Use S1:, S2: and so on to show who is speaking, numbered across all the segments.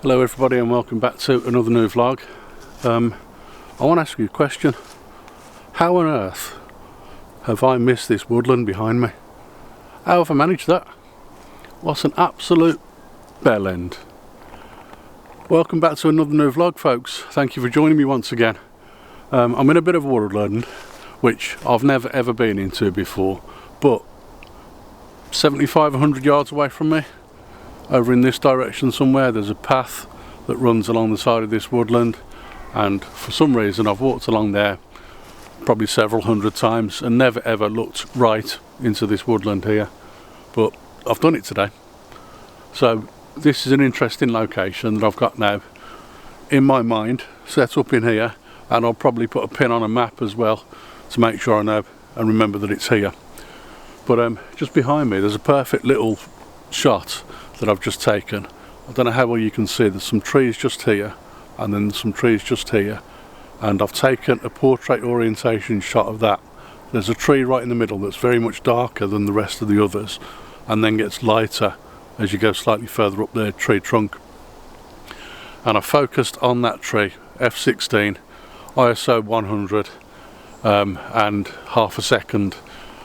S1: Hello everybody and welcome back to another new vlog. I want to ask you a question. How on earth have I missed this woodland behind me? How have I managed that? What's an absolute bell end. Welcome back to another new vlog, folks. Thank you for joining me once again. I'm in a bit of a woodland which I've never ever been into before, but 75-100 yards away from me, over in this direction somewhere, there's a path that runs along the side of this woodland, and for some reason I've walked along there probably several hundred times and never ever looked right into this woodland here, but I've done it today. So this is an interesting location that I've got now in my mind, set up in here, and I'll probably put a pin on a map as well to make sure I know and remember that it's here. But just behind me there's a perfect little shot that I've just taken. I don't know how well you can see, there's some trees just here and then some trees just here, and I've taken a portrait orientation shot of that. There's a tree right in the middle that's very much darker than the rest of the others and then gets lighter as you go slightly further up the tree trunk, and I focused on that tree, f16, ISO 100 and half a second.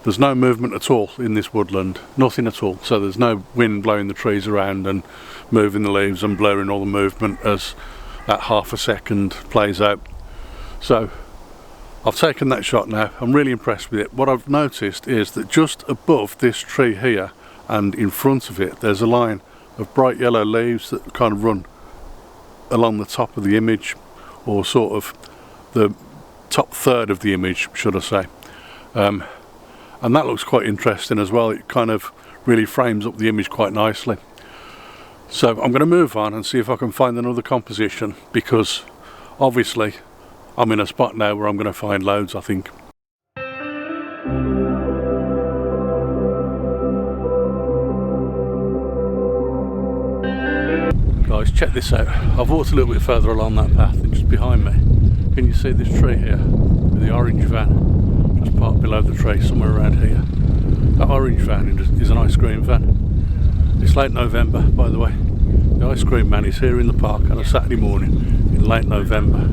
S1: There's no movement at all in this woodland, nothing at all, so there's no wind blowing the trees around and moving the leaves and blurring all the movement as that half a second plays out. So I've taken that shot now. I'm really impressed with it. What I've noticed is that just above this tree here and in front of it there's a line of bright yellow leaves that kind of run along the top of the image, or sort of the top third of the image, should I say. And that looks quite interesting as well. It kind of really frames up the image quite nicely. So I'm going to move on and see if I can find another composition, because obviously I'm in a spot now where I'm going to find loads, I think. Guys, check this out. I've walked a little bit further along that path, and just behind me, can you see this tree here with the orange van? Just parked below the tree, somewhere around here. That orange van is an ice cream van. It's late November, by the way. The ice cream man is here in the park on a Saturday morning in late November.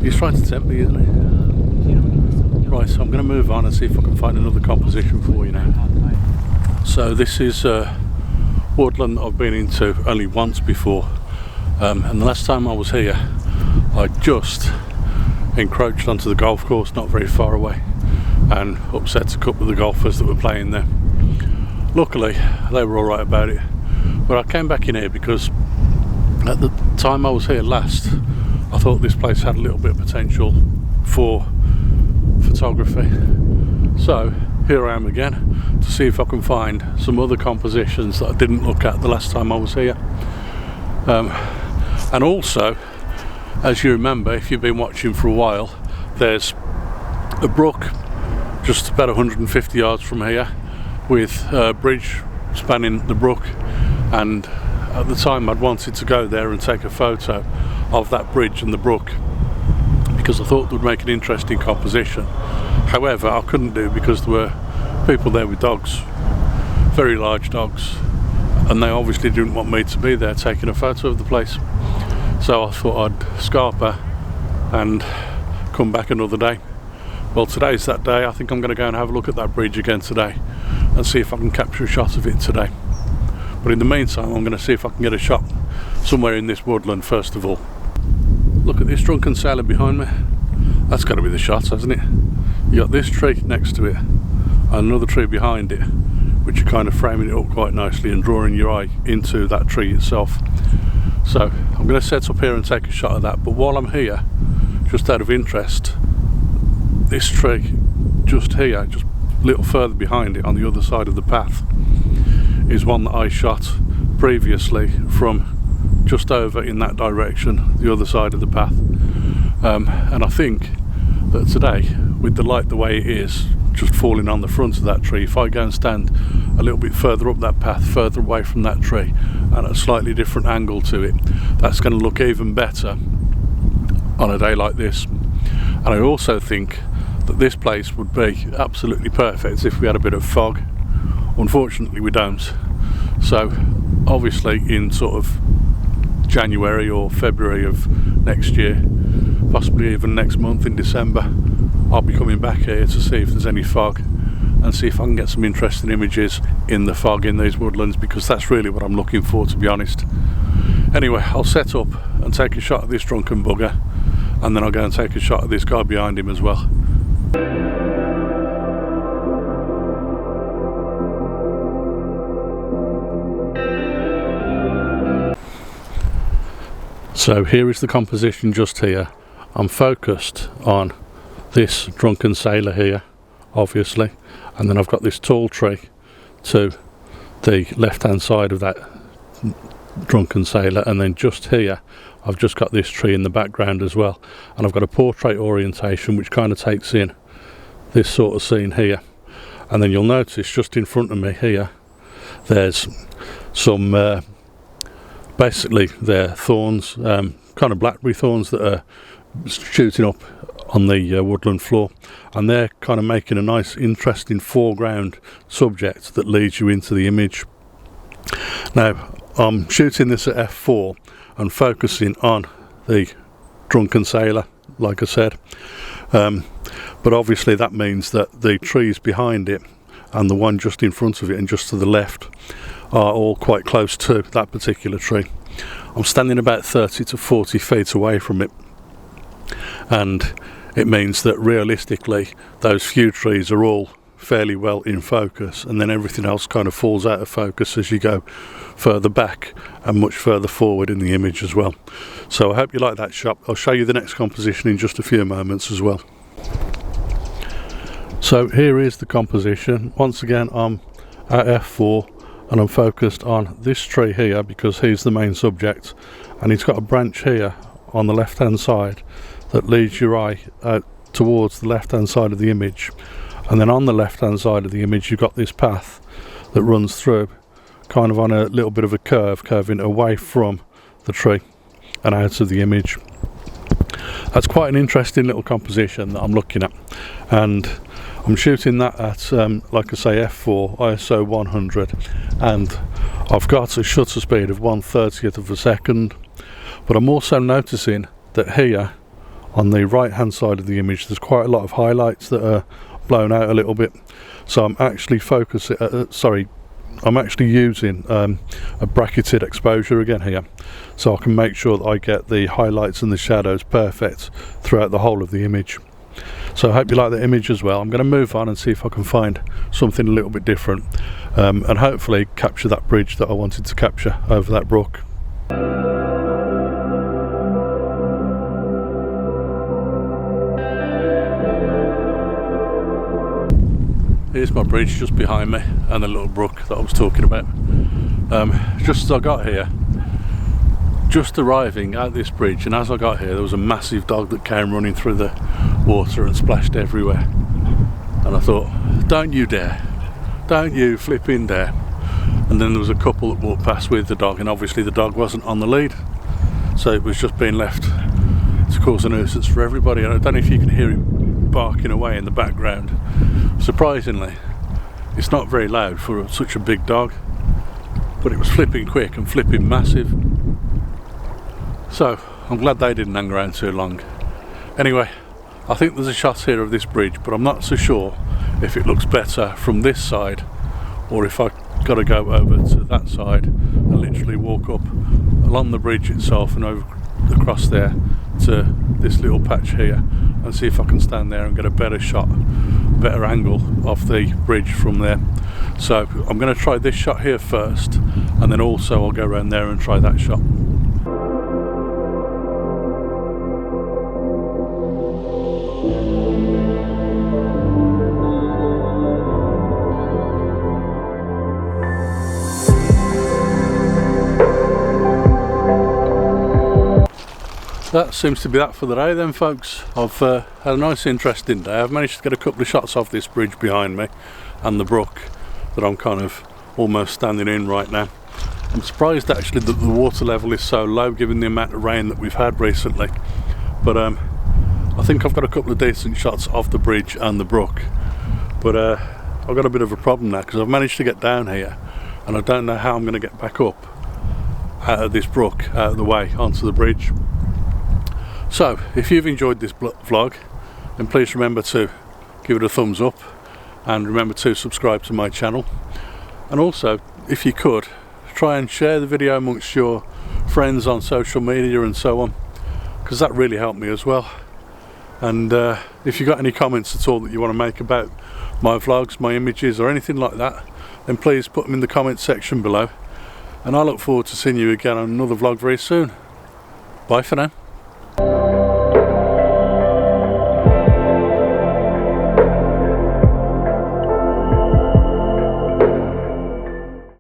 S1: He's trying to tempt me, isn't he? Right, so I'm going to move on and see if I can find another composition for you now. So this is woodland that I've been into only once before, and the last time I was here I just encroached onto the golf course not very far away and upset a couple of the golfers that were playing there. Luckily they were alright about it, but I came back in here because at the time I was here last I thought this place had a little bit of potential for photography. So here I am again to see if I can find some other compositions that I didn't look at the last time I was here. And also, as you remember, if you've been watching for a while, there's a brook just about 150 yards from here with a bridge spanning the brook, and at the time I'd wanted to go there and take a photo of that bridge and the brook because I thought it would make an interesting composition. However, I couldn't do because there were people there with dogs, very large dogs, and they obviously didn't want me to be there taking a photo of the place. So I thought I'd scarper and come back another day. Well, today's that day. I think I'm going to go and have a look at that bridge again today and see if I can capture a shot of it today. But in the meantime I'm going to see if I can get a shot somewhere in this woodland first of all. Look at this drunken sailor behind me. That's got to be the shot, hasn't it? You got this tree next to it and another tree behind it, which are kind of framing it up quite nicely and drawing your eye into that tree itself. So I'm going to set up here and take a shot of that, but while I'm here, just out of interest, this tree just here, just a little further behind it on the other side of the path, is one that I shot previously from just over in that direction, the other side of the path. And I think that today, with the light the way it is, just falling on the front of that tree, if I go and stand a little bit further up that path, further away from that tree and at a slightly different angle to it, that's going to look even better on a day like this. And I also think that this place would be absolutely perfect if we had a bit of fog. Unfortunately we don't, so obviously in sort of January or February of next year, possibly even next month in December, I'll be coming back here to see if there's any fog and see if I can get some interesting images in the fog in these woodlands, because that's really what I'm looking for, to be honest. Anyway, I'll set up and take a shot of this drunken bugger, and then I'll go and take a shot of this guy behind him as well. So here is the composition just here. I'm focused on this drunken sailor here, obviously, and then I've got this tall tree to the left hand side of that drunken sailor, and then just here I've just got this tree in the background as well, and I've got a portrait orientation which kind of takes in this sort of scene here. And then you'll notice just in front of me here there's some basically they're thorns, kind of blackberry thorns that are shooting up on the woodland floor, and they're kind of making a nice interesting foreground subject that leads you into the image. Now I'm shooting this at f4 and focusing on the drunken sailor, like I said, but obviously that means that the trees behind it and the one just in front of it and just to the left are all quite close to that particular tree. I'm standing about 30 to 40 feet away from it, and it means that realistically those few trees are all fairly well in focus, and then everything else kind of falls out of focus as you go further back and much further forward in the image as well. So I hope you like that shot. I'll show you the next composition in just a few moments as well. So here is the composition. Once again I'm at f4 and I'm focused on this tree here because he's the main subject, and he's got a branch here on the left hand side that leads your eye out towards the left hand side of the image, and then on the left hand side of the image you've got this path that runs through kind of on a little bit of a curving away from the tree and out of the image. That's quite an interesting little composition that I'm looking at, and I'm shooting that at like I say f4 ISO 100, and I've got a shutter speed of 1/30th of a second. But I'm also noticing that here on the right hand side of the image there's quite a lot of highlights that are blown out a little bit, so I'm actually I'm actually using a bracketed exposure again here, so I can make sure that I get the highlights and the shadows perfect throughout the whole of the image. So I hope you like the image as well. I'm going to move on and see if I can find something a little bit different, and hopefully capture that bridge that I wanted to capture over that brook. Here's my bridge just behind me and the little brook that I was talking about. Just as I got here, just arriving at this bridge, and as I got here there was a massive dog that came running through the water and splashed everywhere, and I thought, don't you dare, don't you flipping dare. And then there was a couple that walked past with the dog, and obviously the dog wasn't on the lead, so it was just being left to cause a nuisance for everybody. And I don't know if you can hear it barking away in the background. Surprisingly, it's not very loud for such a big dog, but it was flipping quick and flipping massive. So I'm glad they didn't hang around too long. Anyway, I think there's a shot here of this bridge, but I'm not so sure if it looks better from this side or if I've got to go over to that side and literally walk up along the bridge itself and over across there to this little patch here and see if I can stand there and get a better shot, better angle of the bridge from there. So I'm going to try this shot here first, and then also I'll go around there and try that shot. That seems to be that for the day then, folks. I've had a nice interesting day. I've managed to get a couple of shots off this bridge behind me and the brook that I'm kind of almost standing in right now. I'm surprised actually that the water level is so low given the amount of rain that we've had recently, but I think I've got a couple of decent shots off the bridge and the brook. But I've got a bit of a problem now because I've managed to get down here and I don't know how I'm going to get back up out of this brook, out of the way, onto the bridge. So if you've enjoyed this vlog, then please remember to give it a thumbs up, and remember to subscribe to my channel. And also, if you could, try and share the video amongst your friends on social media and so on, because that really helped me as well. And if you've got any comments at all that you want to make about my vlogs, my images, or anything like that, then please put them in the comments section below, and I look forward to seeing you again on another vlog very soon. Bye for now.